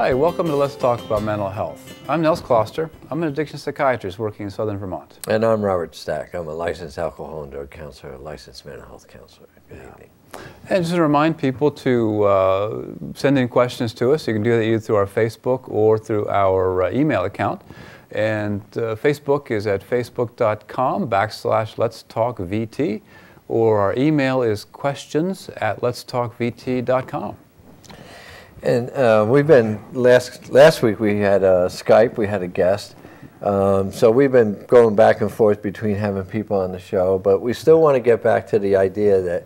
Hi, welcome to Let's Talk About Mental Health. I'm Nels Closter. I'm an addiction psychiatrist working in Southern Vermont. And I'm Robert Stack. I'm a licensed alcohol and drug counselor, a licensed mental health counselor. Good evening. And just to remind people to send in questions to us. You can do that either through our Facebook or through our email account. And Facebook is at facebook.com/letstalkvt, or our email is questions@letstalkvt.com. And we've been, last week we had Skype, we had a guest. So we've been going back and forth between having people on the show, but we still want to get back to the idea that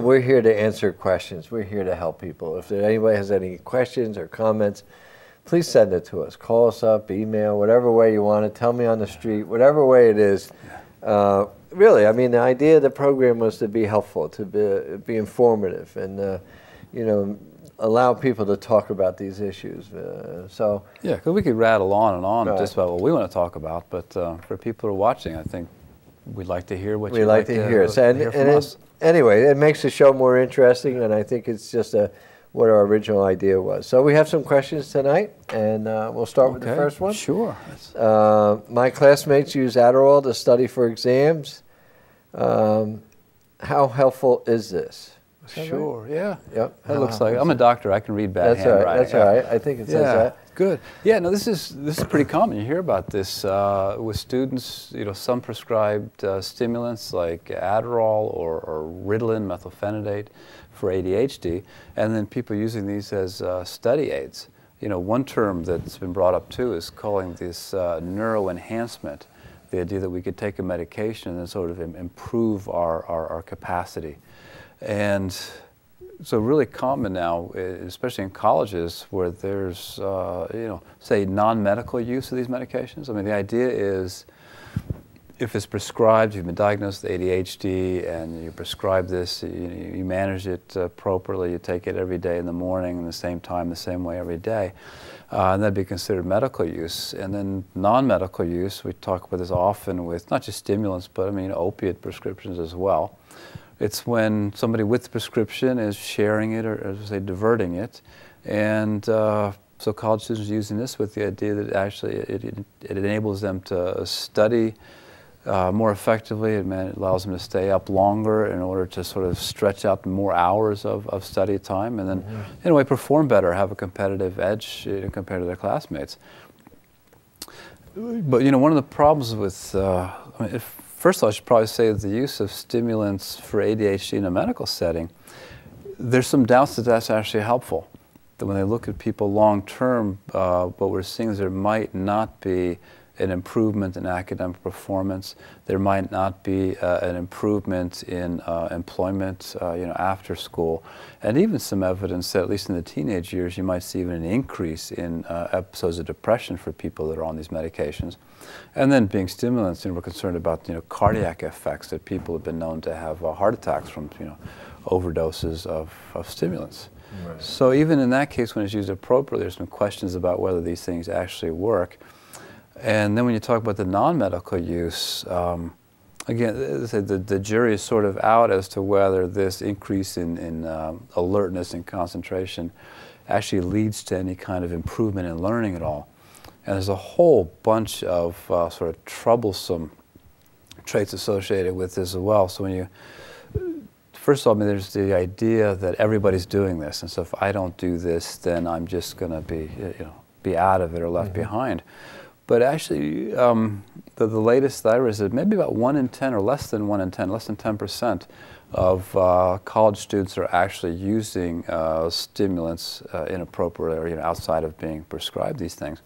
we're here to answer questions. We're here to help people. If anybody has any questions or comments, please send it to us. Call us up, email, whatever way you want it. Tell me on the street, whatever way it is. Really, I mean, the idea of the program was to be helpful, to be informative, and you know, allow people to talk about these issues. So yeah, because we could rattle on and on right. just about what we want to talk about, but for people who are watching, I think we'd like to hear what we'd you'd like to hear from us. Anyway, it makes the show more interesting, and I think it's just what our original idea was. So we have some questions tonight, and we'll start with the first one. Sure. My classmates use Adderall to study for exams. How helpful is this? Sure, right? Yeah. Yep. That looks like, I'm a doctor, I can read bad handwriting. Right. That's yeah. all right. I think it says that. Good. Yeah, no, this is pretty common. You hear about this with students, you know, some prescribed stimulants like Adderall or Ritalin, methylphenidate for ADHD, and then people using these as study aids. You know, one term that's been brought up too is calling this neuroenhancement, the idea that we could take a medication and then sort of improve our capacity. And so really common now, especially in colleges where there's, you know, say non-medical use of these medications. I mean, the idea is if it's prescribed, you've been diagnosed with ADHD and you prescribe this, you manage it appropriately, you take it every day in the morning and the same time, the same way every day, and that'd be considered medical use. And then non-medical use, we talk about this often with not just stimulants, but I mean opiate prescriptions as well. It's when somebody with the prescription is sharing it or, as I say, diverting it. And so college students are using this with the idea that actually it enables them to study more effectively. It allows them to stay up longer in order to sort of stretch out more hours of study time and then, in a way, perform better, have a competitive edge compared to their classmates. But, you know, one of the problems with, I mean, first of all, I should probably say that the use of stimulants for ADHD in a medical setting, there's some doubts that that's actually helpful. That when they look at people long term, what we're seeing is there might not be an improvement in academic performance. There might not be an improvement in employment, you know, after school, and even some evidence that at least in the teenage years, you might see even an increase in episodes of depression for people that are on these medications. And then being stimulants, you know, we're concerned about, you know, cardiac effects, that people have been known to have heart attacks from, you know, overdoses of stimulants. Right. So even in that case, when it's used appropriately, there's some questions about whether these things actually work. And then when you talk about the non-medical use, again, the jury is sort of out as to whether this increase in alertness and concentration actually leads to any kind of improvement in learning at all. And there's a whole bunch of sort of troublesome traits associated with this as well. So when you, first of all, I mean, there's the idea that everybody's doing this, and so if I don't do this, then I'm just going to be, you know, be out of it or left behind. But actually, the latest that I read is that maybe about 1 in 10 or less than 1 in 10, less than 10% of college students are actually using stimulants inappropriately or, you know, outside of being prescribed these things.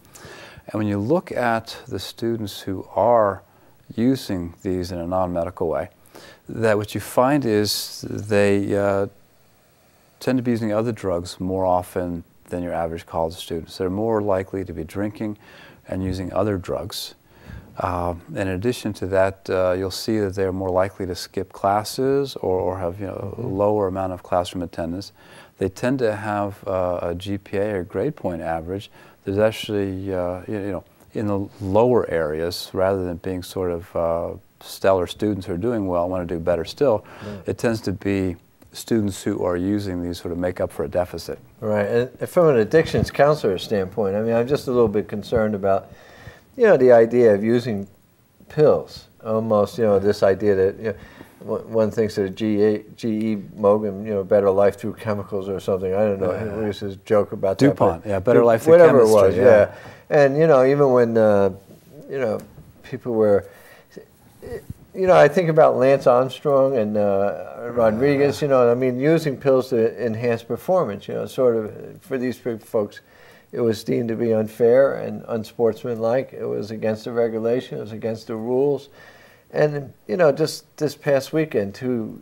And when you look at the students who are using these in a non-medical way, that what you find is they tend to be using other drugs more often than your average college students. They're more likely to be drinking and using other drugs. In addition to that, you'll see that they're more likely to skip classes or have, you know, a lower amount of classroom attendance. They tend to have a GPA or grade point average there's actually, you know, in the lower areas, rather than being sort of stellar students who are doing well, want to do better still, it tends to be students who are using these sort of make up for a deficit. Right, and from an addictions counselor standpoint, I mean, I'm just a little bit concerned about, the idea of using pills. Almost, this idea that, one thinks that G.E. Morgan, better life through chemicals or something. I don't know. We used to joke about DuPont, that. better life through chemistry. Whatever it was, yeah. And, even when, people were, I think about Lance Armstrong and Rodriguez, I mean, using pills to enhance performance, sort of, for these folks, it was deemed to be unfair and unsportsmanlike. It was against the regulation. It was against the rules. And, just this past weekend, two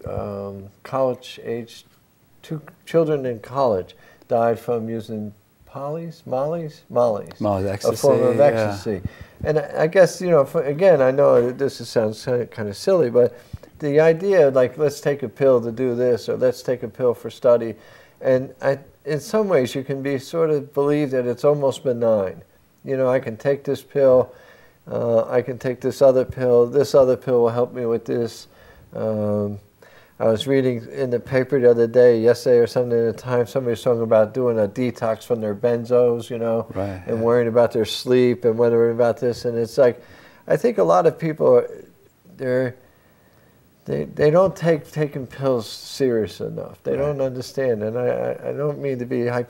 children in college died from using Molly's, ecstasy, a form of ecstasy. Yeah. And I guess, again, I know this sounds kind of silly, but the idea, like, let's take a pill to do this, or let's take a pill for study, and in some ways you can be sort of believe that it's almost benign. I can take this pill, I can take this other pill will help me with this. I was reading in the paper the other day, yesterday or something at the time, somebody was talking about doing a detox from their benzos, right, and worrying about their sleep and worrying about this. And it's like, I think a lot of people, they don't take taking pills serious enough. They don't understand. And I don't mean to be I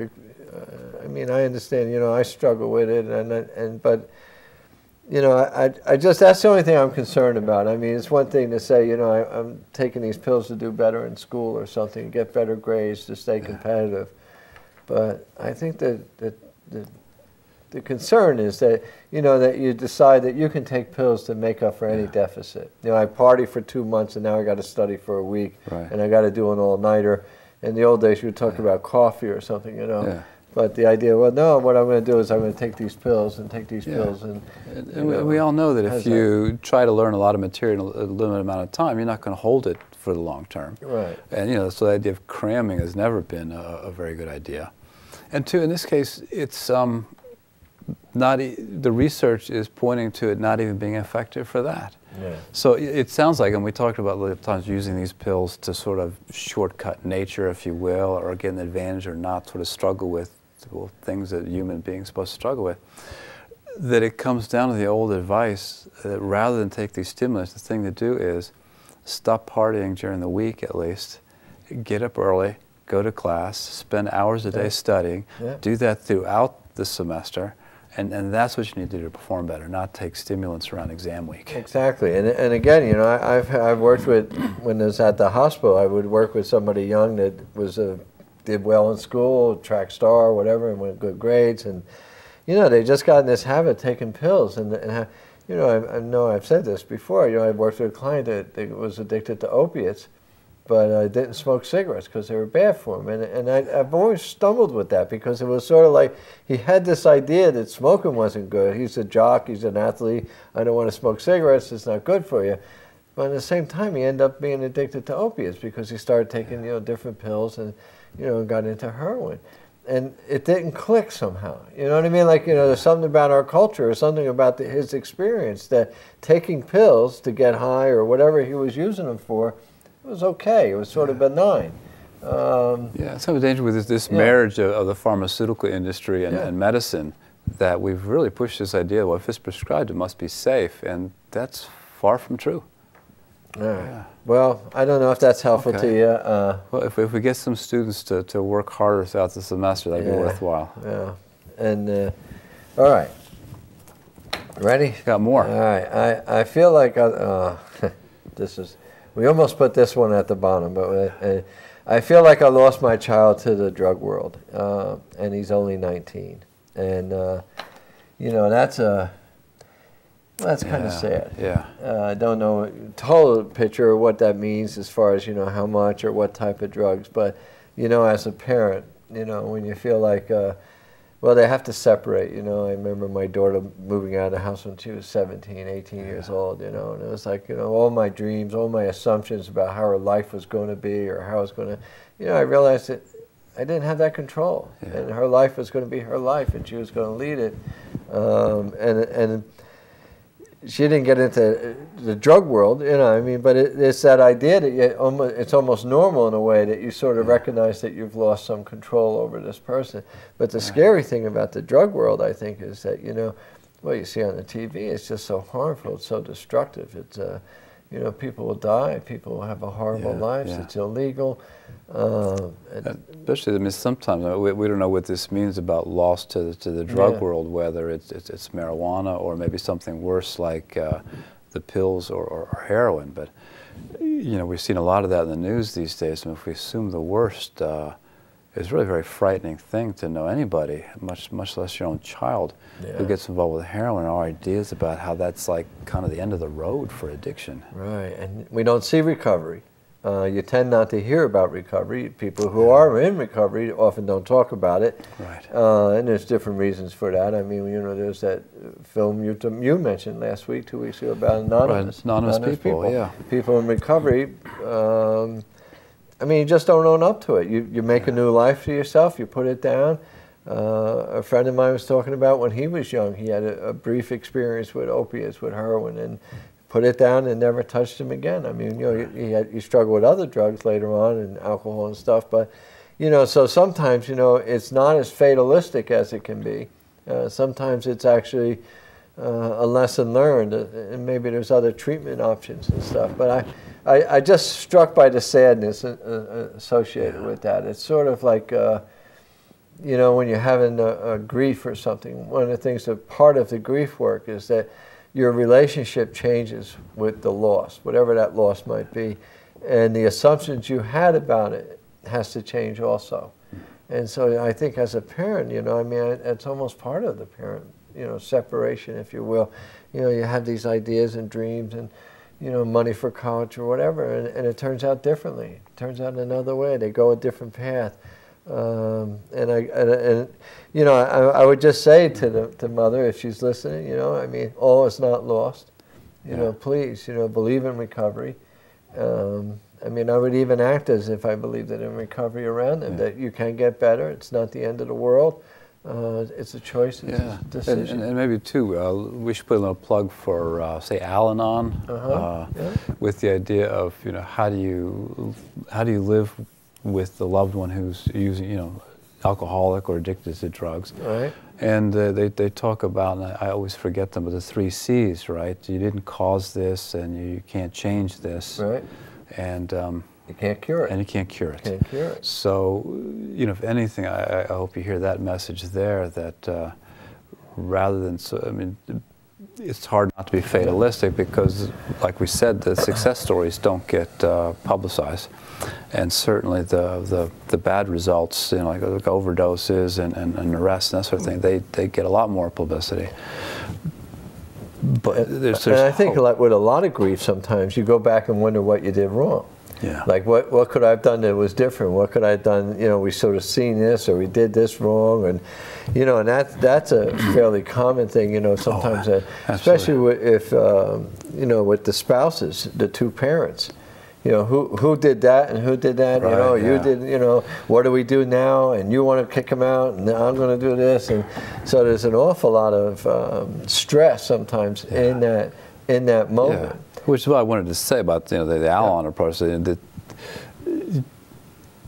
mean, I understand, I struggle with it, but I just, that's the only thing I'm concerned about. I mean, it's one thing to say, I'm taking these pills to do better in school or something, get better grades, to stay competitive. But I think that the concern is that, that you decide that you can take pills to make up for any deficit. I party for 2 months and now I got to study for a week, and I got to do an all-nighter. In the old days, you would talk about coffee or something, Yeah. But the idea, well, no, what I'm going to do is I'm going to take these pills and take these pills. And we all know that if you try to learn a lot of material in a limited amount of time, you're not going to hold it for the long term. Right. And, so the idea of cramming has never been a very good idea. And two, in this case, it's the research is pointing to it not even being effective for that. Yeah. So it sounds like, and we talked about a times using these pills to sort of shortcut nature, if you will, or get an advantage or not sort of struggle with things that human beings are supposed to struggle with, that it comes down to the old advice that rather than take these stimulants, the thing to do is stop partying during the week at least, get up early, go to class, spend hours a day studying, do that throughout the semester, and that's what you need to do to perform better, not take stimulants around exam week. Exactly, and again, I've worked with, when I was at the hospital, I would work with somebody young that was did well in school, track star, whatever, and went good grades, and they just got in this habit of taking pills, and I know I've said this before. I worked with a client that was addicted to opiates, but didn't smoke cigarettes because they were bad for him, and I've always stumbled with that because it was sort of like he had this idea that smoking wasn't good. He's a jock, he's an athlete. I don't want to smoke cigarettes; it's not good for you. But at the same time, he ended up being addicted to opiates because he started taking different pills and got into heroin. And it didn't click somehow. You know what I mean? Like, there's something about our culture or something about his experience that taking pills to get high or whatever he was using them for was okay. It was sort of benign. It's some danger with this marriage of the pharmaceutical industry and medicine, that we've really pushed this idea, well, if it's prescribed, it must be safe. And that's far from true. All right. Yeah. Well, I don't know if that's helpful to you. Well, if we get some students to work harder throughout the semester, that'd be worthwhile. Yeah. And, all right. Ready? Got more. All right. I feel like we almost put this one at the bottom, but I feel like I lost my child to the drug world, and he's only 19. And, that's kind of sad. Yeah. I don't know total picture of what that means as far as, how much or what type of drugs. But, as a parent, when you feel like, they have to separate. I remember my daughter moving out of the house when she was 17, 18 years old, and it was like, all my dreams, all my assumptions about how her life was going to be or how it was going to, I realized that I didn't have that control. And her life was going to be her life, and she was going to lead it. And she didn't get into the drug world, you know. I mean, but it's that idea that it's almost normal in a way that you sort of recognize that you've lost some control over this person. But the scary thing about the drug world, I think, is that, you know, what you see on the TV, it's just so harmful, it's so destructive. It's you know, people will die, people will have a horrible lives. It's illegal. Especially, I mean, sometimes we don't know what this means about loss to the drug world, whether it's marijuana or maybe something worse like the pills or heroin. But you know, we've seen a lot of that in the news these days, and if we assume the worst, it's really a very frightening thing to know anybody, much less your own child, who gets involved with heroin. Our ideas about how that's like kind of the end of the road for addiction. Right, and we don't see recovery. You tend not to hear about recovery. People who are in recovery often don't talk about it. Right. And there's different reasons for that. I mean, you know, there's that film you mentioned last week, 2 weeks ago, about anonymous. Right. Anonymous people, yeah. People in recovery, I mean, you just don't own up to it. You make a new life for yourself, you put it down. A friend of mine was talking about when he was young, he had a brief experience with opiates, with heroin, and put it down and never touched him again. I mean, you know, he struggled with other drugs later on and alcohol and stuff, but, you know, so sometimes, you know, it's not as fatalistic as it can be. Sometimes it's actually a lesson learned, and maybe there's other treatment options and stuff. But I just struck by the sadness associated with that. It's sort of like, you know, when you're having a grief or something, one of the things that part of the grief work is that your relationship changes with the loss, whatever that loss might be. And the assumptions you had about it has to change also. And so I think as a parent, you know, I mean, it's almost part of the parent, you know, separation, if you will. You know, you have these ideas and dreams and, you know, money for college or whatever, and it turns out differently. It turns out another way. They go a different path. And you know, I would just say to the mother, if she's listening, you know, I mean, all is not lost. You know, please, you know, believe in recovery. I mean, I would even act as if I believed that in recovery around them, that you can get better. It's not the end of the world. It's a choice. It's a decision. And maybe too, we should put a little plug for, say, Al-Anon, with the idea of, you know, how do you live with the loved one who's using, you know, alcoholic or addicted to drugs. Right. And they talk about, and I always forget them, but the 3 C's, right? You didn't cause this, and you can't change this. Right. And you can't cure it. And you can't cure it. Can't cure it. So, you know, if anything, I hope you hear that message there, that rather than, I mean, it's hard not to be fatalistic because, like we said, the success stories don't get publicized, and certainly the bad results, you know, like overdoses and arrests and that sort of thing, they get a lot more publicity. But there's and I think like with a lot of grief, sometimes you go back and wonder what you did wrong. Yeah. Like what could I have done that was different? What could I have done? You know, we sort of seen this, or we did this wrong, and you know, and that's a fairly common thing. You know, sometimes, especially if you know, with the spouses, the 2 parents. You know, who did that and who did that? Right, you know, you did. You know, what do we do now? And you want to kick him out, and I'm going to do this, and so there's an awful lot of stress sometimes in that moment. Yeah. Which is what I wanted to say about, you know, the Al-Anon approach. That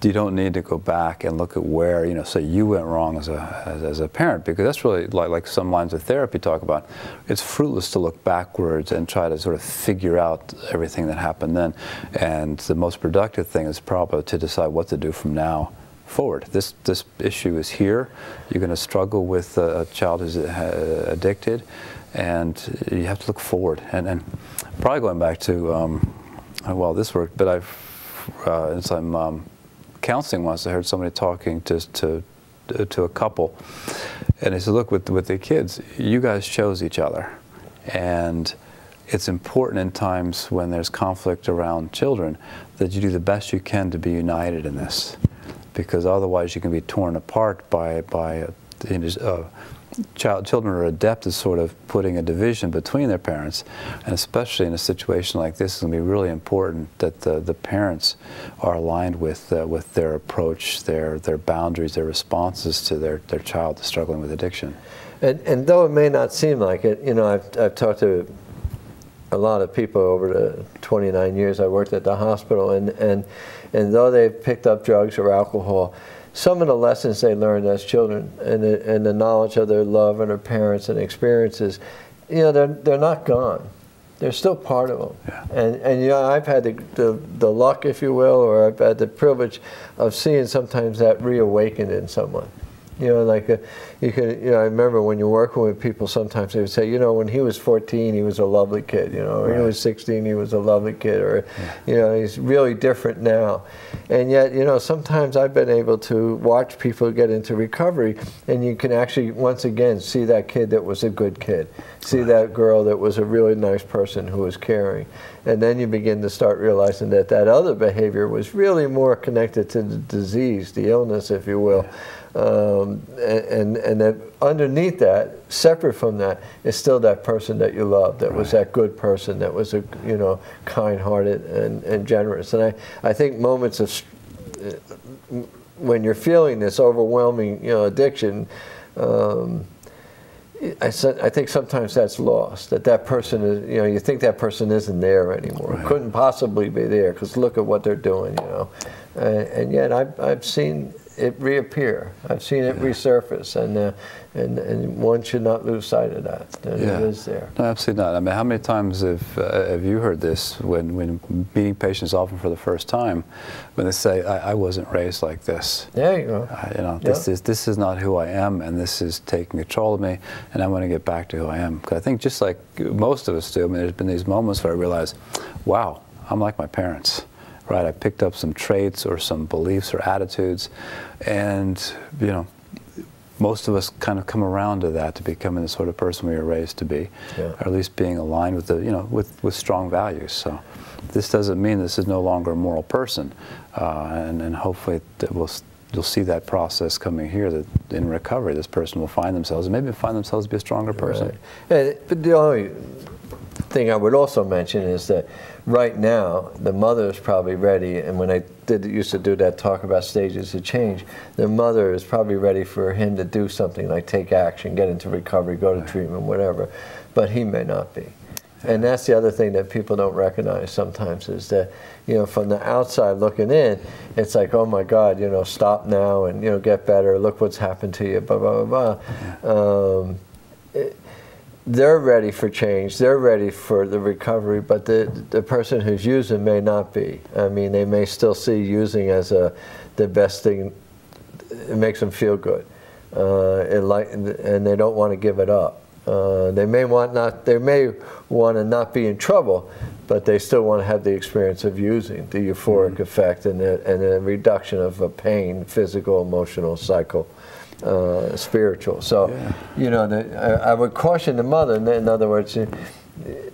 you don't need to go back and look at where, you know, say you went wrong as a parent, because that's really like some lines of therapy talk about. It's fruitless to look backwards and try to sort of figure out everything that happened then. And the most productive thing is probably to decide what to do from now forward. This issue is here. You're going to struggle with a child who's addicted, and you have to look forward. And probably going back to, well, this worked, but in some counseling once, I heard somebody talking to a couple, and they said, look, with the kids, you guys chose each other, and it's important in times when there's conflict around children that you do the best you can to be united in this, because otherwise you can be torn apart by children are adept at sort of putting a division between their parents, and especially in a situation like this, it's going to be really important that the parents are aligned with their approach, their boundaries, their responses to their child struggling with addiction. And though it may not seem like it, you know, I've talked to a lot of people over the 29 years I worked at the hospital, and though they've picked up drugs or alcohol, some of the lessons they learned as children and the knowledge of their love and their parents and experiences, you know, they're not gone. They're still part of them. Yeah. And you know, I've had the luck, if you will, or I've had the privilege of seeing sometimes that reawakened in someone. You know, like you know, I remember when you're working with people, sometimes they would say, you know, when he was 14, he was a lovely kid, you know, or right. he was 16, he was a lovely kid, or, you know, he's really different now. And yet, you know, sometimes I've been able to watch people get into recovery, and you can actually, once again, see that kid that was a good kid, see right. that girl that was a really nice person who was caring. And then you begin to start realizing that that other behavior was really more connected to the disease, the illness, if you will. And that underneath that, separate from that, is still that person that you love, that was that good person, that was a, you know, kind-hearted and generous. And I think moments of when you're feeling this overwhelming, you know, addiction, I think sometimes that's lost. That person is, you know, you think that person isn't there anymore. Right. Couldn't possibly be there because look at what they're doing, you know. And yet I've seen it reappear. I've seen it resurface, and one should not lose sight of that. That it is there. No, absolutely not. I mean, how many times have you heard this when meeting patients, often for the first time, when they say, "I wasn't raised like this." There you go. You know, this is not who I am, and this is taking control of me, and I want to get back to who I am. Because I think, just like most of us do, I mean, there's been these moments where I realize, wow, I'm like my parents. Right, I picked up some traits or some beliefs or attitudes, and you know, most of us kind of come around to that, to becoming the sort of person we were raised to be, or at least being aligned with the, you know, with strong values. So, this doesn't mean this is no longer a moral person, and hopefully you'll see that process coming here, that in recovery, this person will find themselves, and maybe find themselves to be a stronger person. Right. But the only thing I would also mention is that right now, the mother is probably ready, and when I used to do that talk about stages of change, the mother is probably ready for him to do something like take action, get into recovery, go to treatment, whatever, but he may not be. And that's the other thing that people don't recognize sometimes, is that, you know, from the outside looking in, it's like, oh my God, you know, stop now and, you know, get better, look what's happened to you, blah, blah, blah, blah. They're ready for change, they're ready for the recovery, but the person who's using may not be. I mean, they may still see using as the best thing. It makes them feel good, and they don't want to give it up. They may want to not be in trouble, but they still want to have the experience of using, the euphoric effect and the reduction of pain, physical, emotional, psycho. Spiritual. So, you know, I would caution the mother, in other words,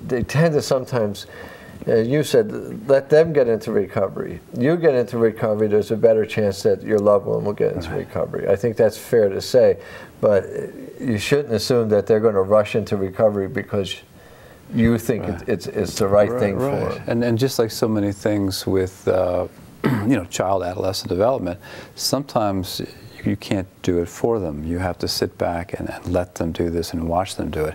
they tend to sometimes, as you said, let them get into recovery. You get into recovery, there's a better chance that your loved one will get into recovery. I think that's fair to say, but you shouldn't assume that they're going to rush into recovery because you think it's the right thing for them. And just like so many things with, you know, child adolescent development, sometimes you can't do it for them. You have to sit back and let them do this and watch them do it.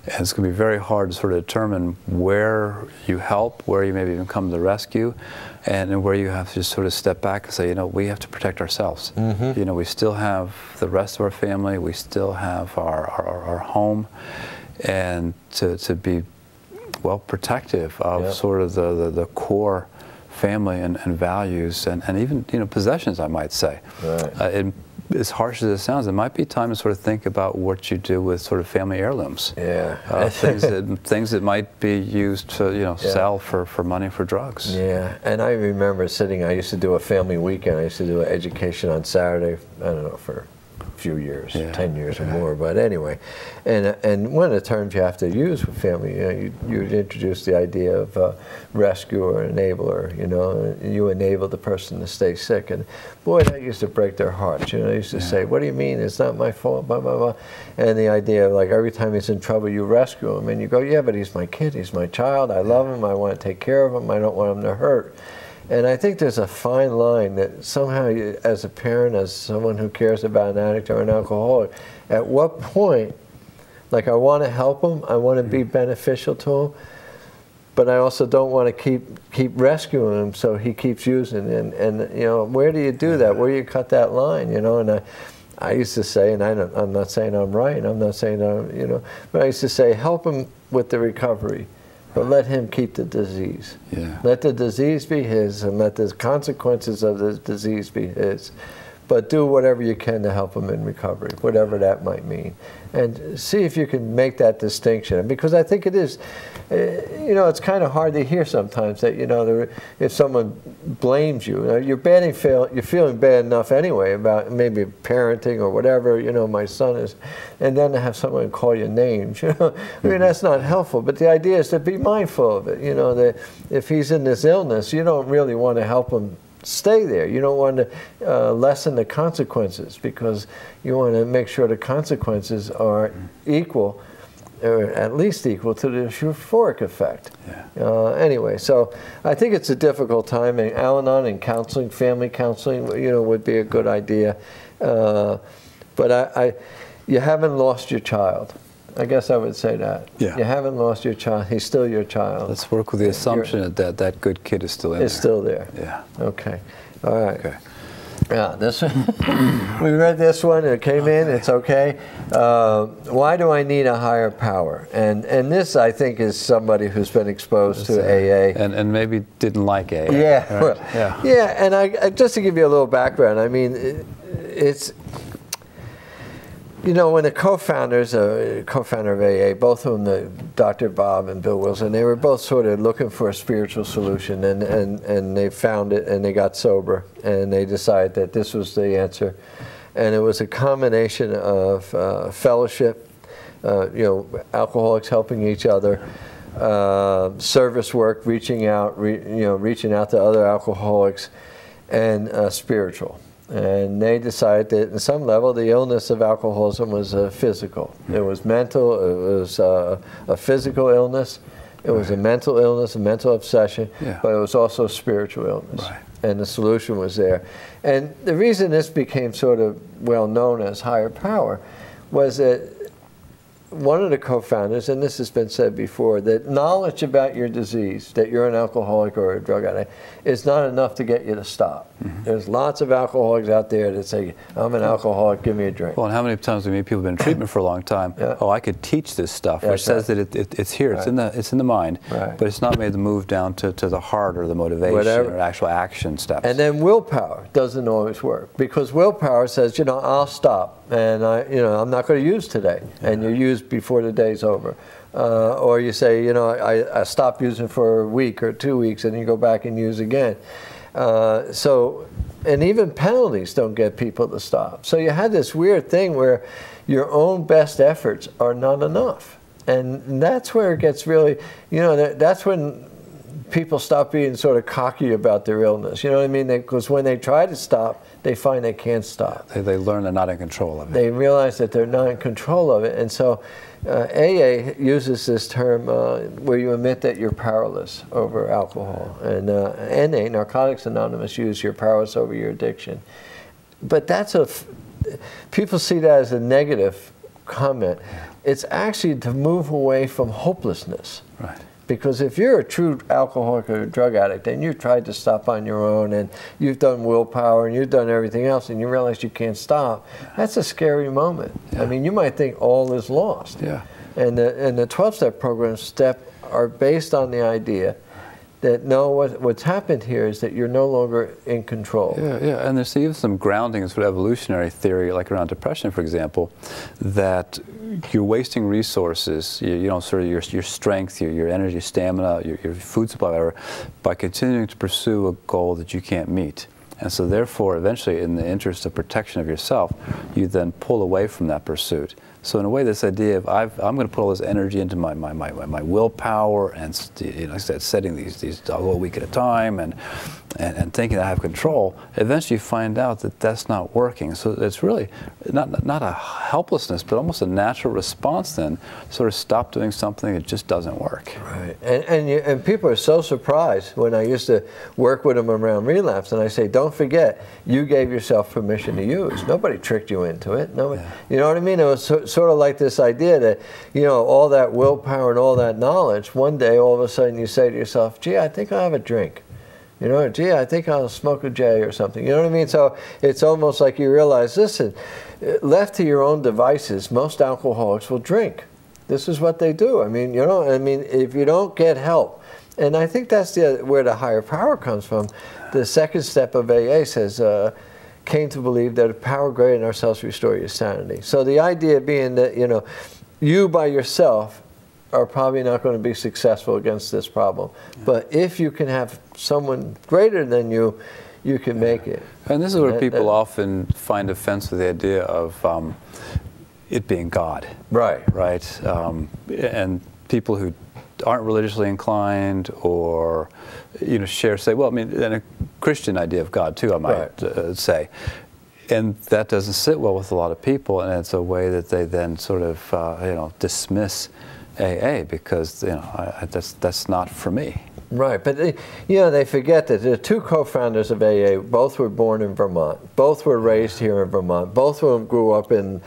And it's going to be very hard to sort of determine where you help, where you maybe even come to the rescue, and where you have to just sort of step back and say, you know, we have to protect ourselves. You know, we still have the rest of our family, we still have our home, and to be, well, protective of sort of the core family and values and even, you know, possessions, I might say. Right. As harsh as it sounds, it might be time to sort of think about what you do with sort of family heirlooms. Things that might be used to, you know, sell for money for drugs. And I remember I used to do a family weekend. I used to do an education on Saturday, I don't know, for a few years, 10 years or more, but anyway. And one of the terms you have to use with family, you know, you introduce the idea of rescue or enabler, you know, and you enable the person to stay sick. And boy, that used to break their hearts. You know, they used to say, what do you mean? It's not my fault, blah, blah, blah. And the idea of, like, every time he's in trouble, you rescue him. And you go, yeah, but he's my kid, he's my child, I love him, I want to take care of him, I don't want him to hurt. And I think there's a fine line that somehow, as a parent, as someone who cares about an addict or an alcoholic, at what point, like, I want to help them, I want to be beneficial to them, but I also don't want to keep rescuing him, so he keeps using. And you know, where do you do that? Where do you cut that line? You know, and I used to say, and I'm not saying I'm right. I'm not saying you know, but I used to say, help him with the recovery, but let him keep the disease. Yeah. Let the disease be his, and let the consequences of the disease be his. But do whatever you can to help him in recovery, whatever that might mean. And see if you can make that distinction. Because I think it is, you know, it's kind of hard to hear sometimes that, you know, if someone blames you, you're feeling bad enough anyway about maybe parenting or whatever, you know, my son is, and then to have someone call you names, you know, I mean, that's not helpful. But the idea is to be mindful of it, you know, that if he's in this illness, you don't really want to help him stay there. You don't want to lessen the consequences, because you want to make sure the consequences are equal, or at least equal, to the euphoric effect. Yeah. Anyway, so I think it's a difficult time, and Al-Anon and counseling, family counseling, you know, would be a good idea. But you haven't lost your child. I guess I would say that. Yeah. You haven't lost your child. He's still your child. Let's work with the assumption that that good kid is still in there. Is still there. Yeah. Okay. All right. Okay. Yeah, this we read this one. It came in. It's okay. Why do I need a higher power? And this, I think, is somebody who's been exposed to AA and maybe didn't like AA. Yeah. Right? Well, yeah. And I just to give you a little background. I mean, it's. You know, when the co-founders, co-founder of AA, both of them, Dr. Bob and Bill Wilson, they were both sort of looking for a spiritual solution, and they found it, and they got sober, and they decided that this was the answer. And it was a combination of fellowship, you know, alcoholics helping each other, service work, reaching out to other alcoholics, and spiritual. And they decided that, at some level, the illness of alcoholism was physical. It was mental. It was a physical illness. It was a mental illness, a mental obsession. Yeah. But it was also a spiritual illness. Right. And the solution was there. And the reason this became sort of well known as higher power was that one of the co-founders, and this has been said before, that knowledge about your disease, that you're an alcoholic or a drug addict, is not enough to get you to stop. Mm-hmm. There's lots of alcoholics out there that say, I'm an alcoholic, give me a drink. Well, and how many times do we meet people who've been in treatment for a long time? Yeah. Oh, I could teach this stuff, which says that it's here, right. It's in the mind, right. But it's not made the move down to the heart or the motivation or actual action steps. And then willpower doesn't always work, because willpower says, you know, I'll stop, and I'm not going to use today, and you use before the day's over. Or you say, you know, I stopped using for a week or 2 weeks, and you go back and use again. And even penalties don't get people to stop. So you had this weird thing where your own best efforts are not enough. And that's where it gets really, you know, that's when people stop being sort of cocky about their illness. You know what I mean? Because when they try to stop, they find they can't stop. They learn they're not in control of it. They realize that they're not in control of it. And so AA uses this term where you admit that you're powerless over alcohol. And NA, Narcotics Anonymous, use you're powerless over your addiction. But people see that as a negative comment. It's actually to move away from hopelessness. Right. Because if you're a true alcoholic or a drug addict and you've tried to stop on your own and you've done willpower and you've done everything else and you realize you can't stop, that's a scary moment. Yeah. I mean, you might think all is lost. Yeah. And the 12-step program are based on the idea that no, what's happened here is that you're no longer in control. Yeah, and there's even some grounding in sort of evolutionary theory, like around depression, for example, that you're wasting resources, you know, sort of your strength, your energy, stamina, your food supply, whatever, by continuing to pursue a goal that you can't meet. And so therefore, eventually, in the interest of protection of yourself, you then pull away from that pursuit. So in a way, this idea of I'm going to put all this energy into my willpower and, you know, like I said, setting these a week at a time and thinking I have control, eventually you find out that that's not working. So it's really not a helplessness, but almost a natural response then, sort of stop doing something that just doesn't work. Right, and people are so surprised when I used to work with them around relapse, and I say, don't forget, you gave yourself permission to use. Nobody tricked you into it. Nobody, you know what I mean? It was sort of like this idea that, you know, all that willpower and all that knowledge, one day all of a sudden you say to yourself, gee, I think I'll have a drink. You know, gee, I think I'll smoke a J or something. You know what I mean? So it's almost like you realize, listen, left to your own devices, most alcoholics will drink. This is what they do. I mean, you know, I mean, if you don't get help, and I think that's where the higher power comes from. The second step of AA says, came to believe that a power greater than ourselves restore your sanity. So the idea being that, you know, you by yourself are probably not going to be successful against this problem. Yeah. But if you can have someone greater than you, you can make it. And this is where people often find offense with the idea of it being God. Right. Right. And people who aren't religiously inclined or, you know, say, well, I mean, and a Christian idea of God too, I might say. And that doesn't sit well with a lot of people, and it's a way that they then sort of, you know, dismiss AA because, you know, that's not for me. Right, but you know, they forget that the two co-founders of AA, both were born in Vermont, both were raised here in Vermont, both of them grew up in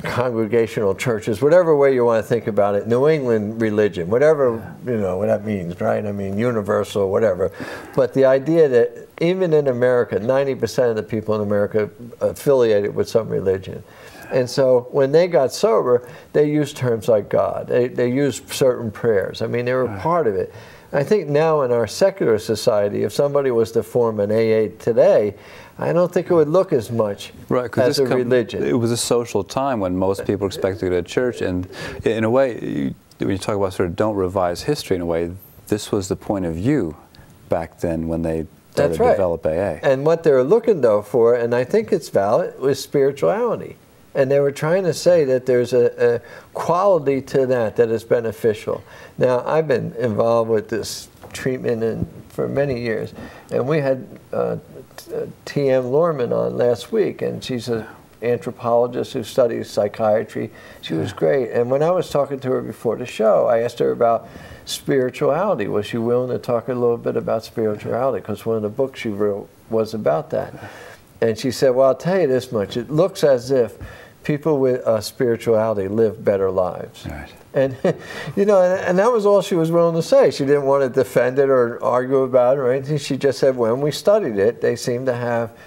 congregational churches, whatever way you want to think about it, New England religion, whatever, you know, what that means, right? I mean, universal, whatever. But the idea that even in America, 90% of the people in America affiliated with some religion. And so when they got sober, they used terms like God. They used certain prayers. I mean, they were part of it. I think now in our secular society, if somebody was to form an AA today, I don't think it would look as much as a religion. It was a social time when most people were expected to go to church, and in a way, when you talk about sort of don't revise history, in a way, this was the point of view back then when they started to develop AA. And what they were looking, though, for, and I think it's valid, was spirituality. And they were trying to say that there's a quality to that is beneficial. Now, I've been involved with this treatment for many years, and we had T.M. Lorman on last week, and she's an anthropologist who studies psychiatry. She was great. And when I was talking to her before the show, I asked her about spirituality. Was she willing to talk a little bit about spirituality? Because one of the books she wrote was about that. And she said, well, I'll tell you this much. It looks as if people with spirituality live better lives. Right. And, you know, and that was all she was willing to say. She didn't want to defend it or argue about it or anything. She just said when we studied it, they seem to have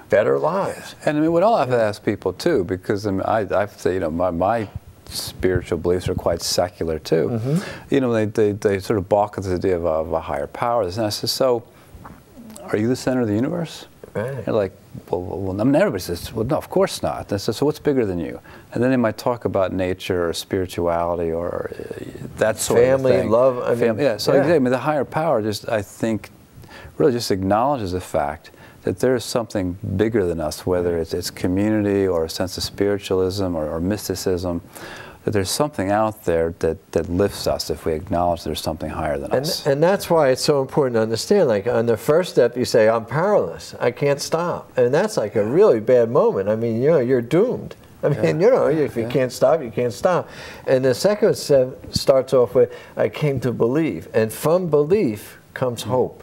better lives. And I mean, what I'll have to ask people too, because I mean, I have to say, you know, my spiritual beliefs are quite secular too. Mm-hmm. You know, they sort of balk at this idea of a higher power. And I said, so, are you the center of the universe? Right. They're like, well, I mean, everybody says, well, no, of course not. I said, so what's bigger than you? And then they might talk about nature or spirituality or that sort of thing. Family, love. I mean, yeah. So I mean, the higher power just, I think, really just acknowledges the fact that there is something bigger than us, whether it's community or a sense of spiritualism or mysticism, that there's something out there that lifts us if we acknowledge there's something higher than us. And that's why it's so important to understand, like on the first step you say, I'm powerless, I can't stop. And that's like a really bad moment. I mean, you know, you're doomed. I mean, you know, if you can't stop, you can't stop. And the second step starts off with, I came to believe. And from belief comes hope.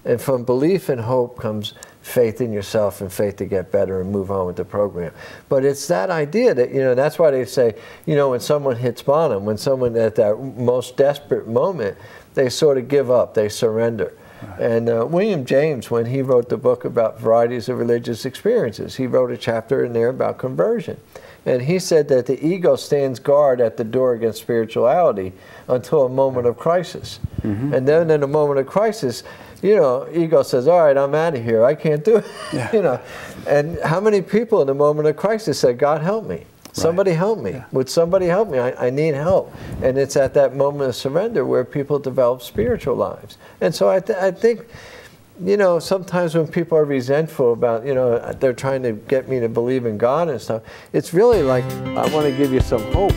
And from belief and hope comes faith in yourself and faith to get better and move on with the program. But it's that idea that, you know, that's why they say, you know, when someone hits bottom, when someone at that most desperate moment, they sort of give up, they surrender. Right. And William James, when he wrote the book about varieties of religious experiences, he wrote a chapter in there about conversion. And he said that the ego stands guard at the door against spirituality until a moment of crisis. Mm-hmm. And then in a moment of crisis, you know, ego says, all right, I'm out of here. I can't do it. Yeah. You know, and how many people in a moment of crisis said, God help me. Somebody help me. Yeah. Would somebody help me? I need help. And it's at that moment of surrender where people develop spiritual lives. And so I think, you know, sometimes when people are resentful about, you know, they're trying to get me to believe in God and stuff, it's really like, I want to give you some hope.